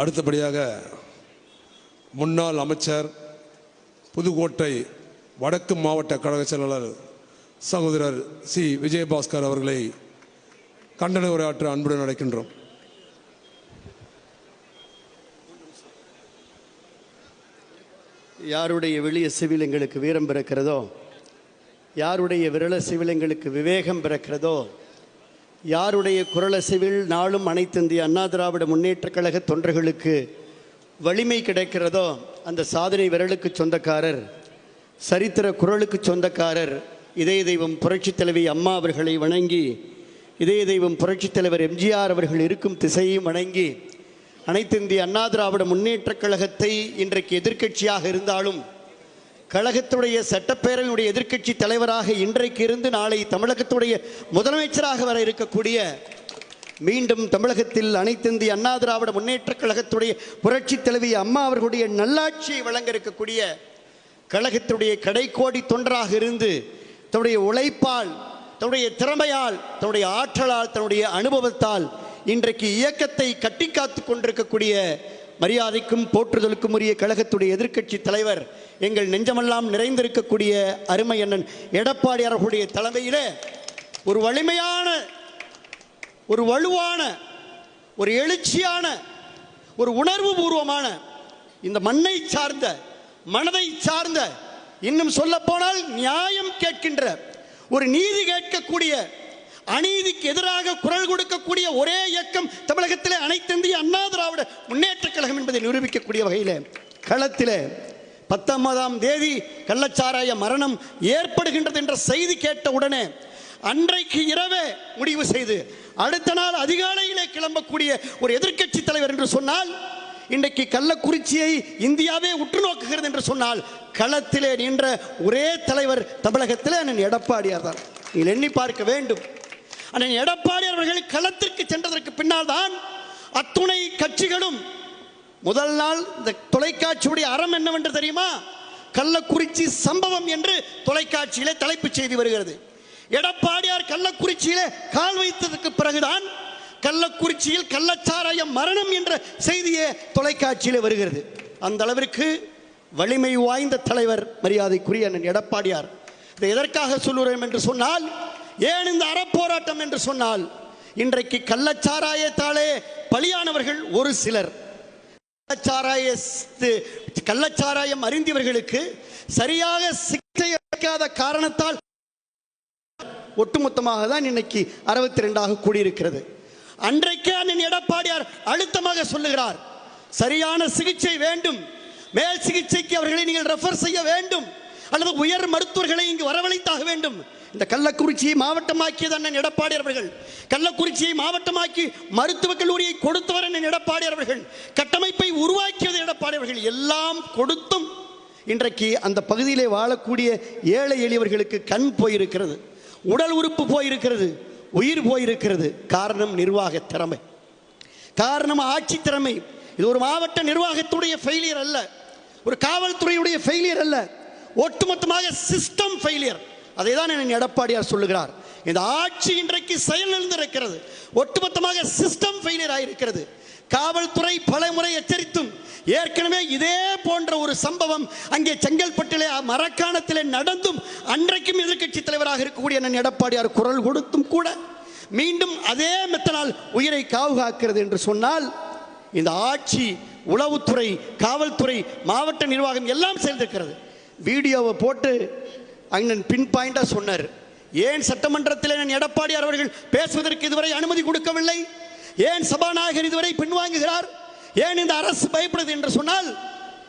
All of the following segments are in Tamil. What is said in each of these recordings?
அடுத்தபடியாக முன்னாள் அமைச்சர் புதுக்கோட்டை வடக்கு மாவட்ட கழக செயலாளர் சகோதரர் சி விஜயபாஸ்கர் அவர்களை கண்டன உரையாற்ற அன்புடன் அழைக்கின்றோம். யாருடைய வெளிய சிவில் எங்களுக்கு வீரம் பிறக்கிறதோ, யாருடைய விரல சிவில் எங்களுக்கு விவேகம் பிறக்கிறதோ, யாருடைய குரல சிவில் நாளும் அனைத்து இந்திய அண்ணா திராவிட முன்னேற்ற கழக தொண்டர்களுக்கு வலிமை கிடைக்கிறதோ, அந்த சாதனை விரலுக்கு சொந்தக்காரர், சரித்திர குரலுக்கு சொந்தக்காரர் இதய தெய்வம் புரட்சித் தலைவி அம்மா அவர்களை வணங்கி, இதய தெய்வம் புரட்சித் தலைவர் எம்ஜிஆர் அவர்கள் இருக்கும் திசையையும் வணங்கி, அனைத்து இந்திய அண்ணா திராவிட முன்னேற்ற கழகத்தை இன்றைக்கு எதிர்க்கட்சியாக இருந்தாலும் கழகத்துடைய சட்டப்பேரவையினுடைய எதிர்க்கட்சி தலைவராக இன்றைக்கு இருந்து நாளை தமிழகத்துடைய முதலமைச்சராக வர இருக்கக்கூடிய, மீண்டும் தமிழகத்தில் அனைத்து இந்திய அண்ணா திராவிட முன்னேற்ற கழகத்துடைய புரட்சித் தலைவி அம்மா அவர்களுடைய நல்லாட்சியை வழங்க இருக்கக்கூடிய, கழகத்துடைய கடைக்கோடி தொண்டராக இருந்து தன்னுடைய உழைப்பால், தன்னுடைய திறமையால், தன்னுடைய ஆற்றலால், தன்னுடைய அனுபவத்தால் இன்றைக்கு இயக்கத்தை கட்டி காத்து கொண்டிருக்கக்கூடிய மரியாதைக்கும் போற்றுதலுக்கும் உரிய கழகத்துடைய எதிர்க்கட்சி தலைவர், எங்கள் நெஞ்சமெல்லாம் நிறைந்திருக்கக்கூடிய அருமை அண்ணன் எடப்பாடி அவர்களுடைய தலைமையிலே ஒரு வலிமையான, ஒரு வலுவான, ஒரு எழுச்சியான, ஒரு உணர்வு பூர்வமான, இந்த மண்ணை சார்ந்த, மனதை சார்ந்த, இன்னும் சொல்ல போனால் நியாயம் கேட்கின்ற, ஒரு நீதி கேட்கக்கூடிய, அநீதிக்கு எதிராக குரல் கொடுக்கக்கூடிய ஒரே இயக்கம் தமிழகத்திலே அனைத்து இந்திய அண்ணா திராவிட முன்னேற்ற கழகம் என்பதை நிரூபிக்கக்கூடிய வகையில் களத்தில் 19ஆம் தேதி கள்ளச்சாராய மரணம் ஏற்படுகின்றது என்ற செய்தி கேட்ட உடனே அன்றைக்கு இரவே முடிவு செய்து அடுத்த நாள் அதிகாலையிலே கிளம்பக்கூடிய ஒரு எதிர்க்கட்சி தலைவர் என்று சொன்னால், இன்றைக்கு கள்ளக்குறிச்சியை இந்தியாவே உற்று நோக்குகிறது என்று சொன்னால், களத்திலே நின்ற ஒரே தலைவர் தமிழகத்திலே அண்ணன் எடப்பாடியார் தான். நீங்கள் எண்ணி பார்க்க வேண்டும். அண்ணன் எடப்பாடியார் அவர்கள் களத்திற்கு சென்றதற்கு பின்னால் தான் அத்துணை கட்சிகளும், முதல் நாள் இந்த தொலைக்காட்சியுடைய அறம் என்னவென்று தெரியுமா? கள்ளக்குறிச்சி சம்பவம் என்று தொலைக்காட்சியிலே தலைப்புச் செய்தி வருகிறது. எடப்பாடியார் கள்ளக்குறிச்சியிலே கால் வைத்ததற்கு பிறகுதான் கள்ளக்குறிச்சியில் கள்ளச்சாராய மரணம் என்ற செய்தியே தொலைக்காட்சியிலே வருகிறது. அந்த அளவிற்கு வலிமை வாய்ந்த தலைவர் மரியாதைக்குரிய அண்ணன் எடப்பாடியார். இதை எதற்காக சொல்லுறேன் என்று சொன்னால், ஏன் இந்த அறப்போராட்டம் என்று சொன்னால், இன்றைக்கு கள்ளச்சாராயத்தாலே பலியானவர்கள் ஒரு சிலர், கள்ளச்சாராயம் அறிந்தவர்களுக்கு சரியாக சிகிச்சை அளிக்காத காரணத்தால் ஒட்டுமொத்தமாக தான் இன்னைக்கு 62ஆக கூடியிருக்கிறது. அன்றைக்கே அண்ணன் எடப்பாடியார் அழுத்தமாக சொல்லுகிறார், சரியான சிகிச்சை வேண்டும், மேல் சிகிச்சைக்கு அவர்களை நீங்கள் ரெஃபர் செய்ய வேண்டும், அல்லது உயர் மருத்துவர்களை இங்கு வரவழைத்தாக வேண்டும். இந்த கள்ளக்குறிச்சியை மாவட்டமாக்கியது அண்ணன் எடப்பாடியார் அவர்கள். கள்ளக்குறிச்சியை மாவட்டமாக்கி மருத்துவக் கல்லூரியை கொடுத்தவர் அண்ணன் எடப்பாடியார் அவர்கள். கட்டமைப்பை உருவாக்கியது எடப்பாடியார் அவர்கள். எல்லாம் கொடுத்தும் இன்றைக்கு அந்த பகுதியிலே வாழக்கூடிய ஏழை எளியவர்களுக்கு கண் போயிருக்கிறது, உடல் உறுப்பு போயிருக்கிறது, உயிர் போயிருக்கிறது. காரணம் நிர்வாக திறமை, காரணம் ஆட்சி திறமை. இது ஒரு மாவட்ட நிர்வாகத்துடைய ஃபெயிலியர் அல்ல, ஒரு காவல்துறையுடைய ஃபெயிலியர் அல்ல, ஒட்டுமொத்தமாக சிஸ்டம் ஃபெயிலியர். அதை தான் என் எடப்பாடியார் சொல்லுகிறார். இந்த ஆட்சி இன்றைக்கு செயலிழந்திருக்கிறது, ஒட்டுமொத்தமாக சிஸ்டம் ஃபெயிலியர் ஆகியிருக்கிறது. காவல்துறை பல முறை எச்சரித்தும் ஏற்கனவே இதே போன்ற ஒரு சம்பவம் அங்கே செங்கல்பட்டிலே மரக்காணத்திலே நடந்தும் அன்றைக்கும் எதிர்க்கட்சி தலைவராக இருக்கக்கூடிய அண்ணன் எடப்பாடியார் குரல் கொடுத்தும் கூட மீண்டும் அதே மெத்தனால் உயிரை காவு காக்கிறது என்று சொன்னால், இந்த ஆட்சி, உளவுத்துறை, காவல்துறை, மாவட்ட நிர்வாகம் எல்லாம் சேர்ந்திருக்கிறது. வீடியோவை போட்டு அண்ணன் பின் பாயிண்டா சொன்னார், ஏன் சட்டமன்றத்தில் நான் எடப்பாடியார் அவர்கள் பேசுவதற்கு இதுவரை அனுமதி கொடுக்கவில்லை, ஏன் சபாநாயகர் இதுவரை பின்வாங்குகிறார், ஏன் இந்த அரசு பயப்படுது என்று சொன்னால்,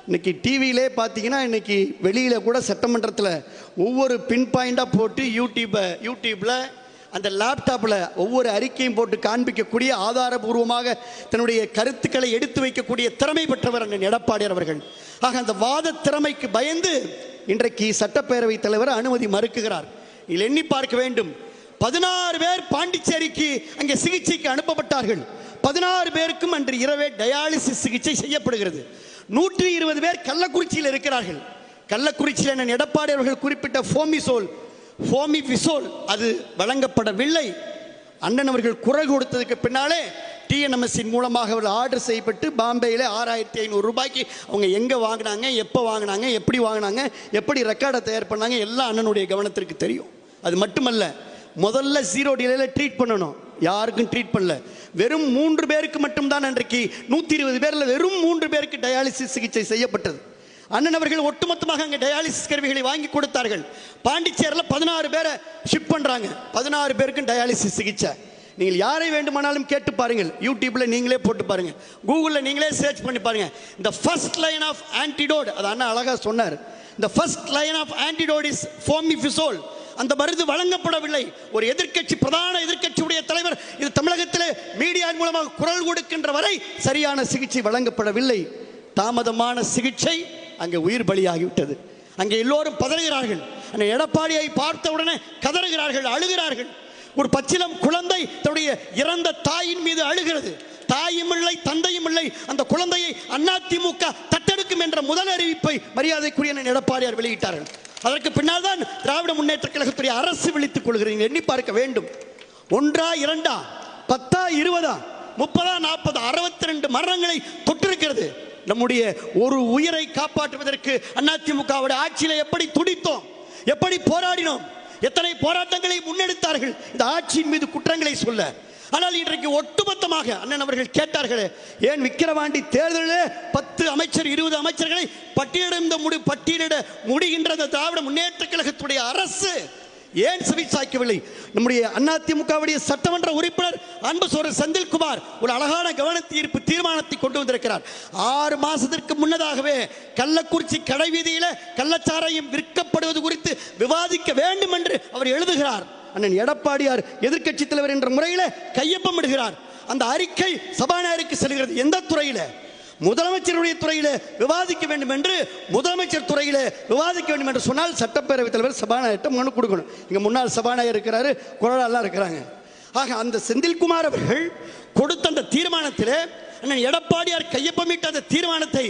இன்னைக்கு டிவியிலே பார்த்தீங்கன்னா இன்னைக்கு வெளியில கூட சட்டமன்றத்தில் ஒவ்வொரு பின் பாயிண்டா போட்டு யூடியூப்ல அந்த லேப்டாப்ல ஒவ்வொரு அறிக்கையும் போட்டு காண்பிக்கக்கூடிய, ஆதாரபூர்வமாக தன்னுடைய கருத்துக்களை எடுத்து வைக்கக்கூடிய திறமை பெற்றவர் அண்ணன் எடப்பாடியார் அவர்கள். ஆக அந்த வாத திறமைக்கு பயந்து இன்றைக்கு சட்டப்பேரவை தலைவர் அனுமதி மறுக்குகிறார். இதில் எண்ணி பார்க்க வேண்டும், 16 பேர் பாண்டிச்சேரிக்கு அங்கே சிகிச்சைக்கு அனுப்பப்பட்டார்கள். 16 பேருக்கும் அன்று இரவே டயாலிசிஸ் சிகிச்சை செய்யப்படுகிறது. 120 பேர் கள்ளக்குறிச்சியில் இருக்கிறார்கள். கள்ளக்குறிச்சியில் அண்ணன் எடப்பாடி அவர்கள் குறிப்பிட்ட ஃபோமிசோல் அது வழங்கப்படவில்லை. அண்ணன் அவர்கள் குரல் கொடுத்ததுக்கு பின்னாலே டிஎன்எம்எஸ்ஸின் மூலமாக அவர்கள் ஆர்டர் செய்யப்பட்டு பாம்பேயில் 6500 ரூபாய்க்கு அவங்க எங்கே வாங்கினாங்க, எப்போ வாங்கினாங்க, எப்படி வாங்கினாங்க, எப்படி ரெக்கார்டை தயார் பண்ணாங்க எல்லாம் அண்ணனுடைய கவனத்திற்கு தெரியும். அது மட்டுமல்ல, முதல்ல 0 டிலேயில் ட்ரீட் பண்ணணும், யாருக்கும் ட்ரீட் பண்ணல. வெறும் 3 பேருக்கு மட்டும்தான் அன்றைக்கு 120 பேரில் வெறும் 3 பேருக்கு டயாலிசிஸ் சிகிச்சை செய்யப்பட்டது. அண்ணன் அவர்கள் ஒட்டுமொத்தமாக அங்கே டயாலிசிஸ் கருவிகளை வாங்கி கொடுத்தார்கள். பாண்டிச்சேரியில் 16 பேரை ஷிப் பண்ணுறாங்க. 16 பேருக்கும் டயாலிசிஸ் சிகிச்சை. நீங்கள் யாரை வேண்டுமானாலும் கேட்டு பாருங்கள், யூடியூப்பில் நீங்களே போட்டு பாருங்கள், கூகுளில் நீங்களே சர்ச் பண்ணி பாருங்கள். இந்த ஃபர்ஸ்ட் லைன் ஆஃப் ஆன்டிடோட், அது அண்ணா அழகாக சொன்னார், இந்த first line of antidote is fomepizole. அந்த மருந்து வழங்கப்படவில்லை. ஒரு எதிர்க்கட்சி, பிரதான எதிர்க்கட்சியுடைய தலைவர் இது தமிழகத்தில் மீடியா மூலமாக குரல் கொடுக்கின்ற வரை சரியான சிகிச்சை வழங்கப்படவில்லை. தாமதமான சிகிச்சை அங்கே உயிர் பலியாகிவிட்டது. அங்கே எல்லோரும் பதறுகிறார்கள். அந்த எடப்பாடியை பார்த்த உடனே கதறுகிறார்கள், அழுகிறார்கள். ஒரு பச்சிலம் குழந்தை தன்னுடைய இறந்த தாயின் மீது அழுகிறது. தாயும் இல்லை, தந்தையும் இல்லை. அந்த குழந்தையை அதிமுக தத்தெடுக்கும் என்ற முதல் அறிவிப்பை மரியாதைக்குரிய எடப்பாடியார் வெளியிட்டார்கள். அதற்கு பின்னால் தான் திராவிட முன்னேற்ற கழகத்துடைய அரசு விழித்துக் கொள்கிறீங்க. எண்ணி பார்க்க வேண்டும். 1 2 10 20 30 40 62 மரணங்களை தொட்டிருக்கிறது. நம்முடைய ஒரு உயிரை காப்பாற்றுவதற்கு அதிமுகவுடைய ஆட்சியில எப்படி துடித்தோம், எப்படி போராடினோம், எத்தனை போராட்டங்களை முன்னெடுத்தார்கள் இந்த ஆட்சியின் மீது குற்றங்களை சொல்ல. ஆனால் இன்றைக்கு ஒட்டுமொத்தமாக அண்ணன் அவர்கள் கேட்டார்களே, ஏன் விக்கிரவாண்டி தேர்தலில் 10 அமைச்சர் 20 அமைச்சர்களை பட்டியலிட முடிகின்ற திராவிட முன்னேற்ற கழகத்துடைய அரசு ஏன் செவிசாய்க்கவில்லை? நம்முடைய அதிமுகவுடைய சட்டமன்ற உறுப்பினர் அன்பு சோழர் செந்தில்குமார் ஒரு அழகான கவனத்தீர்ப்பு தீர்மானத்தை கொண்டு வந்திருக்கிறார். 6 மாசத்திற்கு முன்னதாகவே கள்ளக்குறிச்சி கடைவீதியில கள்ளச்சாராயம் விற்கப்படுவது குறித்து விவாதிக்க வேண்டும் என்று அவர் எழுதுகிறார். அண்ணன் எடப்பாடியார் எதிர்க்கட்சி தலைவர் என்ற முறையில் கையொப்பமிடுகிறார். அந்த அறிக்கை சபாநாயகருக்கு செல்கிறது. எந்த துறையில? முதலமைச்சருடைய துறையில விவாதிக்க வேண்டும் என்று, முதலமைச்சர் துறையில விவாதிக்க வேண்டும் என்று சொன்னால் சட்டப்பேரவைத் தலைவர் சபாநாயகர்கிட்ட மனு கொடுக்கணும். இங்க முன்னாள் சபாநாயகர் இருக்கிறாரு, குரலாளர் இருக்கிறாங்க. ஆக அந்த செந்தில்குமார் அவர்கள் கொடுத்த அந்த தீர்மானத்தில் அண்ணன் எடப்பாடியார் கையொப்பமிட்ட அந்த தீர்மானத்தை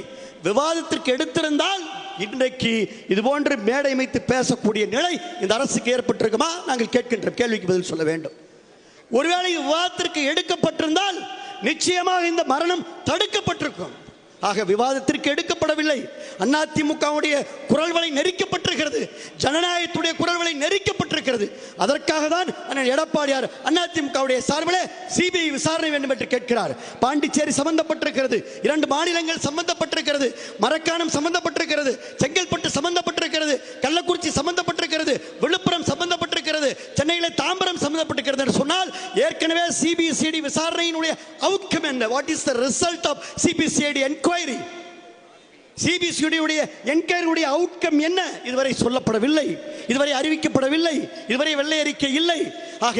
விவாதத்திற்கு எடுத்திருந்தால் இன்றைக்கு இது போன்று மேடை அமைத்து பேசக்கூடிய நிலை இந்த அரசுக்கு ஏற்பட்டிருக்குமா? நாங்கள் கேட்கின்ற கேள்விக்கு பதில் சொல்ல வேண்டும். ஒருவேளை விவாதத்திற்கு எடுக்கப்பட்டிருந்தால் நிச்சயமாக இந்த மரணம் தடுக்கப்பட்டிருக்கும். ஆக விவாதத்திற்கு எடுக்கப்படவில்லை. அதிமுகவுடைய குரல்வளை நெரிக்கப்பட்டிருக்கிறது, ஜனநாயகத்துடைய குரல்வளை நெரிக்கப்பட்டிருக்கிறது. அதற்காக தான் அண்ணன் எடப்பாடியார் அதிமுகவுடைய சார்பில் சிபிஐ விசாரணை வேண்டும் என்று கேட்கிறார். பாண்டிச்சேரி சம்பந்தப்பட்டிருக்கிறது, 2 மாநிலங்கள் சம்பந்தப்பட்டிருக்கிறது, மரக்காணம் சம்பந்தப்பட்டிருக்கிறது, செங்கல்பட்டு சம்பந்தப்பட்டிருக்கிறது, கள்ளக்குறிச்சி சம்பந்தப்பட்டிருக்கிறது, விழுப்புரம் சம்பந்தப்பட்டிருக்கிறது, சென்னையில் தாம்பரம் சம்பந்தப்பட்டிருக்கிறது என்று சொன்னால் ஏற்கனவே சிபிசிஐடி விசாரணையினுடைய அவுட்கம் என்ன? What is the result of CBCID enquiry? சிபிசிஐடியுடைய என்கொயரியுடைய அவுட்கம் என்ன? இதுவரை சொல்லப்படவில்லை, இதுவரை அறிவிக்கப்படவில்லை, இதுவரை வெள்ளை அறிக்கை இல்லை. ஆக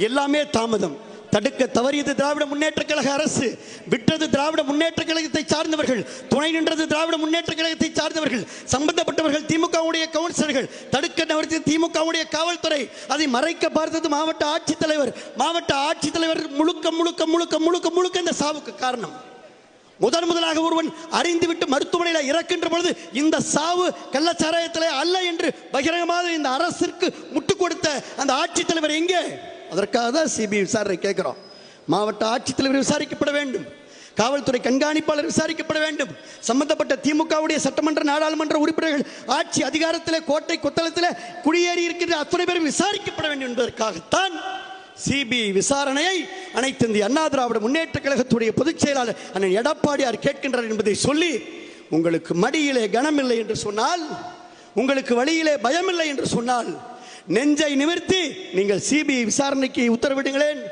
எல்லாமே தாமதம். தடுக்க தவறியது திராவிட முன்னேற்ற கழக அரசு, விட்டது திராவிட முன்னேற்ற கழகத்தை சார்ந்தவர்கள், துணை நின்றது திராவிட முன்னேற்ற கழகத்தை சார்ந்தவர்கள், சம்பந்தப்பட்டவர்கள் திமுகவுடைய கவுன்சிலர்கள், தடுக்க தவறியது திமுகவுடைய காவல்துறை, அதை மறைக்க பார்த்தது மாவட்ட ஆட்சித்தலைவர். மாவட்ட ஆட்சித்தலைவர் முழுக்க முழுக்க முழுக்க முழுக்க முழுக்க இந்த சாவுக்கு காரணம். முதலாக ஒருவன் அறிந்துவிட்டு மருத்துவமனையில் இறக்கின்ற பொழுது இந்த சாவு கள்ளச்சாராயத்திலே அல்ல என்று பகிரங்கமாக இந்த அரசிற்கு முட்டுக் கொடுத்த அந்த ஆட்சித்தலைவர் எங்கே? அதற்காக தான் சிபிஐ விசாரணை கேட்கிறோம். மாவட்ட ஆட்சித்தலைவர் விசாரிக்கப்பட வேண்டும், காவல்துறை கண்காணிப்பாளர் விசாரிக்கப்பட வேண்டும், சம்பந்தப்பட்ட திமுகவுடைய சட்டமன்ற நாடாளுமன்ற உறுப்பினர்கள் ஆட்சி அதிகாரத்தில் கோட்டை கொத்தளத்தில் குடியேறி இருக்கின்ற அத்தனை பேரும் விசாரிக்கப்பட வேண்டும் என்பதற்காகத்தான் சிபிஐ விசாரணையை அனைத்து இந்திய அண்ணா திராவிட முன்னேற்ற கழகத்துடைய பொதுச் செயலாளர் அண்ணன் எடப்பாடியார் கேட்கின்றார் என்பதை சொல்லி, உங்களுக்கு மடியிலே கனமில்லை என்று சொன்னால், உங்களுக்கு வழியிலே பயமில்லை என்று சொன்னால் நெஞ்சை நிமிர்த்தி நீங்கள் சிபிஐ விசாரணைக்கு உத்தரவிடுங்களேன்.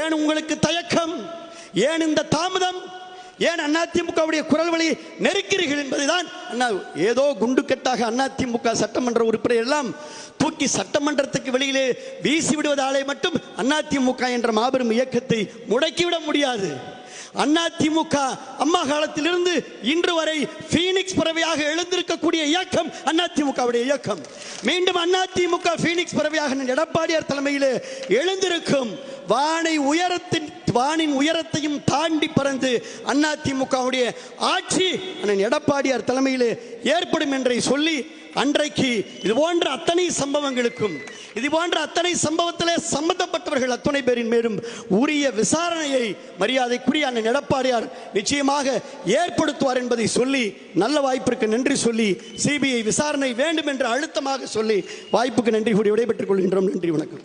ஏன் உங்களுக்கு தயக்கம்? ஏன் இந்த தாமதம்? ஏன் அதிமுகவுடைய குரல் வழியை நெருக்கிறீர்கள் என்பதுதான். ஏதோ குண்டுக்கட்டாக அதிமுக சட்டமன்ற உறுப்பினர் எல்லாம் தூக்கி சட்டமன்றத்துக்கு வெளியிலே வீசி விடுவதாலே மட்டும் அதிமுக என்ற மாபெரும் இயக்கத்தை முடக்கிவிட முடியாது. அதிமுக அம்மா காலத்திலிருந்து இன்று வரை பீனிக்ஸ் பறவையாக எழுந்திருக்கக்கூடிய இயக்கம் அதிமுகவுடைய இயக்கம். மீண்டும் அதிமுக பீனிக்ஸ் பறவையாக எடப்பாடியார் தலைமையில் எழுந்திருக்கும். வானின் உயரத்தையும் தாண்டி பறந்து அதிமுகவுடைய ஆட்சி அண்ணன் எடப்பாடியார் தலைமையில் ஏற்படும் என்றை சொல்லி அன்றைக்கு இது போன்ற அத்தனை சம்பவங்களுக்கும் இது போன்ற அத்தனை சம்பவத்திலே சம்பந்தப்பட்டவர்கள் அத்தனை பேரின் மேலும் உரிய விசாரணையை மரியாதைக்குரிய அண்ணன் எடப்பாடியார் நிச்சயமாக ஏற்படுத்துவார் என்பதை சொல்லி நல்ல வாய்ப்பிற்கு நன்றி சொல்லி சிபிஐ விசாரணை வேண்டும் என்று அழுத்தமாக சொல்லி வாய்ப்புக்கு நன்றி கூறி விடைபெற்றுக் கொள்கின்றோம். நன்றி, வணக்கம்.